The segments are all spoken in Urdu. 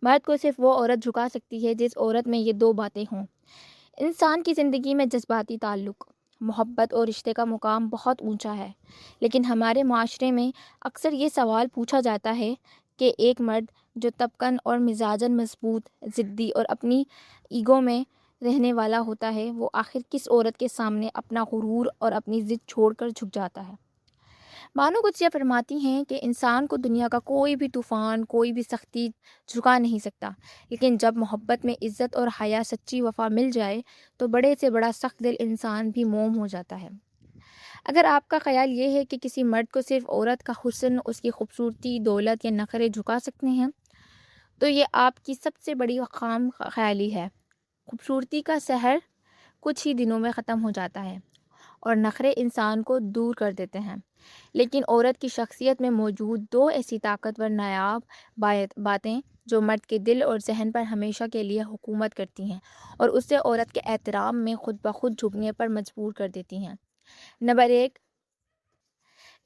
مرد کو صرف وہ عورت جھکا سکتی ہے جس عورت میں یہ دو باتیں ہوں۔ انسان کی زندگی میں جذباتی تعلق، محبت اور رشتے کا مقام بہت اونچا ہے، لیکن ہمارے معاشرے میں اکثر یہ سوال پوچھا جاتا ہے کہ ایک مرد جو طبعاً اور مزاجاً مضبوط، ضدی اور اپنی ایگو میں رہنے والا ہوتا ہے، وہ آخر کس عورت کے سامنے اپنا غرور اور اپنی ضد چھوڑ کر جھک جاتا ہے؟ بانو قدسیہ فرماتی ہیں کہ انسان کو دنیا کا کوئی بھی طوفان، کوئی بھی سختی جھکا نہیں سکتا، لیکن جب محبت میں عزت اور حیا، سچی وفا مل جائے تو بڑے سے بڑا سخت دل انسان بھی موم ہو جاتا ہے۔ اگر آپ کا خیال یہ ہے کہ کسی مرد کو صرف عورت کا حسن، اس کی خوبصورتی، دولت یا نخرے جھکا سکتے ہیں، تو یہ آپ کی سب سے بڑی خام خیالی ہے۔ خوبصورتی کا سحر کچھ ہی دنوں میں ختم ہو جاتا ہے اور نخرے انسان کو دور کر دیتے ہیں، لیکن عورت کی شخصیت میں موجود دو ایسی طاقتور نایاب باتیں جو مرد کے دل اور ذہن پر ہمیشہ کے لیے حکومت کرتی ہیں اور اسے عورت کے احترام میں خود بخود جھکنے پر مجبور کر دیتی ہیں۔ نمبر 1،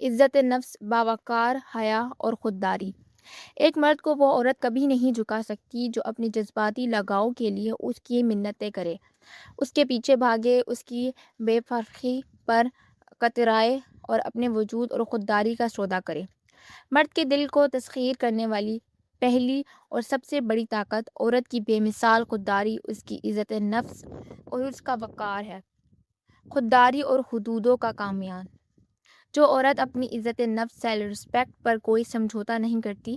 عزت نفس، باوقار حیا اور خودداری۔ ایک مرد کو وہ عورت کبھی نہیں جھکا سکتی جو اپنی جذباتی لگاؤ کے لیے اس کی منتیں کرے، اس کے پیچھے بھاگے، اس کی بے فرخی پر کترائے اور اپنے وجود اور خودداری کا سودا کرے۔ مرد کے دل کو تسخیر کرنے والی پہلی اور سب سے بڑی طاقت عورت کی بے مثال خودداری، اس کی عزت نفس اور اس کا وقار ہے۔ خودداری اور حدودوں کا کامیان۔ جو عورت اپنی عزت نفس، سیلف ریسپیکٹ پر کوئی سمجھوتا نہیں کرتی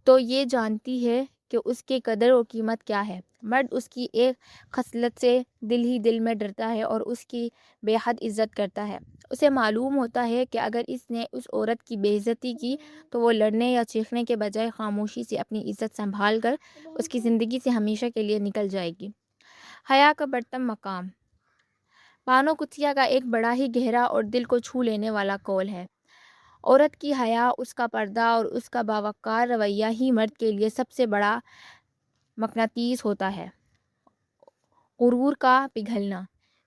تو یہ جانتی ہے کہ اس کے قدر و قیمت کیا ہے۔ مرد اس کی ایک خصلت سے دل ہی دل میں ڈرتا ہے اور اس کی بے حد عزت کرتا ہے۔ اسے معلوم ہوتا ہے کہ اگر اس نے اس عورت کی بے عزتی کی تو وہ لڑنے یا چیخنے کے بجائے خاموشی سے اپنی عزت سنبھال کر اس کی زندگی سے ہمیشہ کے لیے نکل جائے گی۔ حیا کا برتم مقام۔ بانو قدسیہ کا ایک بڑا ہی گہرا اور دل کو چھو لینے والا قول ہے۔ عورت کی حیا، اس کا پردہ اور اس کا باوقار رویہ ہی مرد کے لیے سب سے بڑا مقناطیس ہوتا ہے۔ غرور کا پگھلنا۔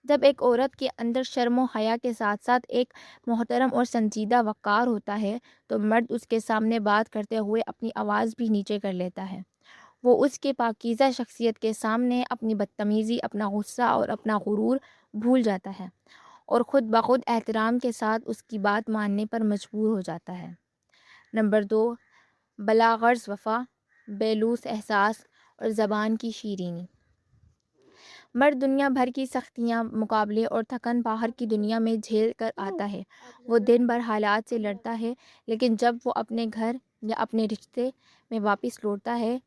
جب ایک عورت کے اندر شرم و حیا کے ساتھ ساتھ ایک محترم اور سنجیدہ وقار ہوتا ہے تو مرد اس کے سامنے بات کرتے ہوئے اپنی آواز بھی نیچے کر لیتا ہے۔ وہ اس کے پاکیزہ شخصیت کے سامنے اپنی بدتمیزی، اپنا غصہ اور اپنا غرور بھول جاتا ہے اور خود بخود احترام کے ساتھ اس کی بات ماننے پر مجبور ہو جاتا ہے۔ نمبر 2، بلاغرض وفا، بے لوث احساس اور زبان کی شیرینی۔ مرد دنیا بھر کی سختیاں، مقابلے اور تھکن باہر کی دنیا میں جھیل کر آتا ہے۔ وہ دن بھر حالات سے لڑتا ہے، لیکن جب وہ اپنے گھر یا اپنے رشتے میں واپس لوٹتا ہے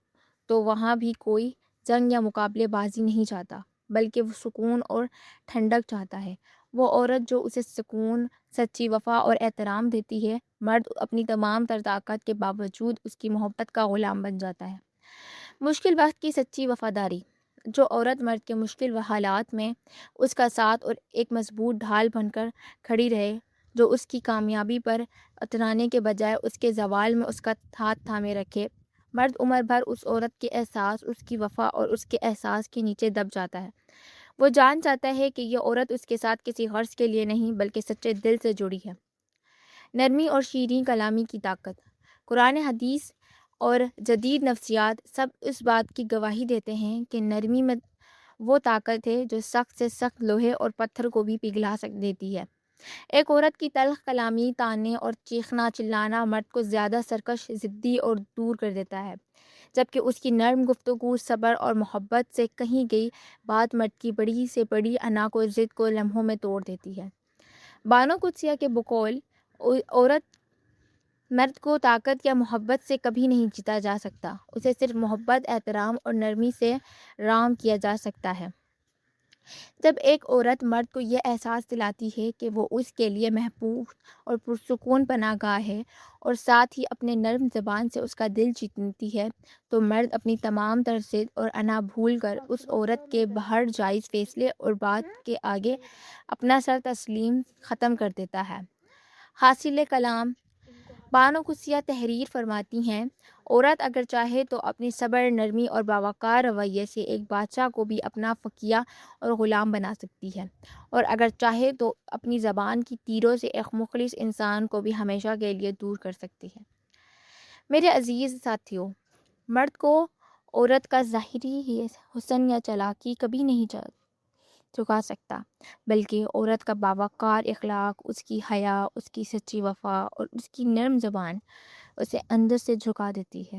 تو وہاں بھی کوئی جنگ یا مقابلے بازی نہیں چاہتا، بلکہ وہ سکون اور ٹھنڈک چاہتا ہے۔ وہ عورت جو اسے سکون، سچی وفا اور احترام دیتی ہے، مرد اپنی تمام تر طاقت کے باوجود اس کی محبت کا غلام بن جاتا ہے۔ مشکل وقت کی سچی وفاداری۔ جو عورت مرد کے مشکل حالات میں اس کا ساتھ اور ایک مضبوط ڈھال بن کر کھڑی رہے، جو اس کی کامیابی پر اترانے کے بجائے اس کے زوال میں اس کا ہاتھ تھامے رکھے، مرد عمر بھر اس عورت کے احساس، اس کی وفا اور اس کے احساس کے نیچے دب جاتا ہے۔ وہ جان جاتا ہے کہ یہ عورت اس کے ساتھ کسی غرض کے لیے نہیں بلکہ سچے دل سے جڑی ہے۔ نرمی اور شیریں کلامی کی طاقت۔ قرآن، حدیث اور جدید نفسیات سب اس بات کی گواہی دیتے ہیں کہ نرمی میں وہ طاقت ہے جو سخت سے سخت لوہے اور پتھر کو بھی پگھلا دیتی ہے۔ ایک عورت کی تلخ کلامی، طعنے اور چیخنا چلانا مرد کو زیادہ سرکش، ضدی اور دور کر دیتا ہے، جبکہ اس کی نرم گفتگو، صبر اور محبت سے کہی گئی بات مرد کی بڑی سے بڑی انا کو، ضد کو لمحوں میں توڑ دیتی ہے۔ بانو قدسیہ کے بقول عورت مرد کو طاقت یا محبت سے کبھی نہیں جیتا جا سکتا، اسے صرف محبت، احترام اور نرمی سے رام کیا جا سکتا ہے۔ جب ایک عورت مرد کو یہ احساس دلاتی ہے کہ وہ اس کے لیے محفوظ اور پرسکون پناہ گاہ ہے اور ساتھ ہی اپنے نرم زبان سے اس کا دل جیتتی ہے تو مرد اپنی تمام تر ضد اور انا بھول کر اس عورت کے بہر جائز فیصلے اور بات کے آگے اپنا سر تسلیم ختم کر دیتا ہے۔ حاصل کلام۔ بانو قدسیہ تحریر فرماتی ہیں، عورت اگر چاہے تو اپنی صبر، نرمی اور باوقار رویے سے ایک بادشاہ کو بھی اپنا فقیہ اور غلام بنا سکتی ہے، اور اگر چاہے تو اپنی زبان کی تیروں سے ایک مخلص انسان کو بھی ہمیشہ کے لیے دور کر سکتی ہے۔ میرے عزیز ساتھیوں، مرد کو عورت کا ظاہری حسن یا چالاکی کبھی نہیں جھکا سکتا، بلکہ عورت کا باوقار اخلاق، اس کی حیا، اس کی سچی وفا اور اس کی نرم زبان اسے اندر سے جھکا دیتی ہے۔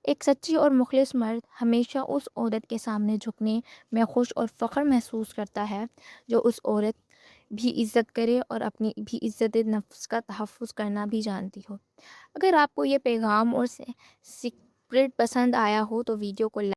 ایک سچی اور مخلص مرد ہمیشہ اس عورت کے سامنے جھکنے میں خوش اور فخر محسوس کرتا ہے جو اس عورت بھی عزت کرے اور اپنی بھی عزت نفس کا تحفظ کرنا بھی جانتی ہو۔ اگر آپ کو یہ پیغام اور سیکرٹ پسند آیا ہو تو ویڈیو کو